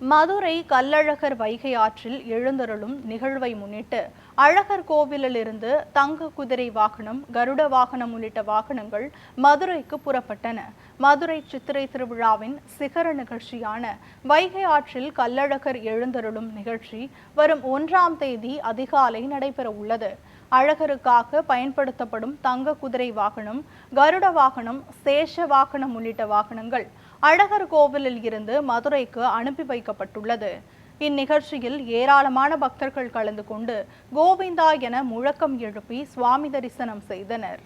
மதுரை கள்ளழகர் வைகை ஆற்றில் எழுந்தருளும் நிகழ்வை முன்னிட்டு அழகர் கோவிலிலிருந்து தங்க குதிரை வாகனம், கருட வாகனம் உள்ளிட்ட வாகனங்கள் மதுரைக்கு புறப்பட்டன. மதுரை சித்திரை திருவிழாவின் சிகர நிகழ்ச்சியான வைகை ஆற்றில் கள்ளழகர் எழுந்தருளும் நிகழ்ச்சி வரும் 1ஆம் தேதி அதிகாலை நடைபெற உள்ளது. அழகருக்காக பயன்படுத்தப்படும் தங்க குதிரை வாகனம், கருட வாகனம், சேஷ வாகனம் உள்ளிட்ட வாகனங்கள் அழகர் கோவிலில் இருந்து மதுரைக்கு அனுப்பி வைக்கப்பட்டுள்ளது. இந்நிகழ்ச்சியில் ஏராளமான பக்தர்கள் கலந்து கொண்டு கோவிந்தா என முழக்கம் எழுப்பி சுவாமி தரிசனம் செய்தனர்.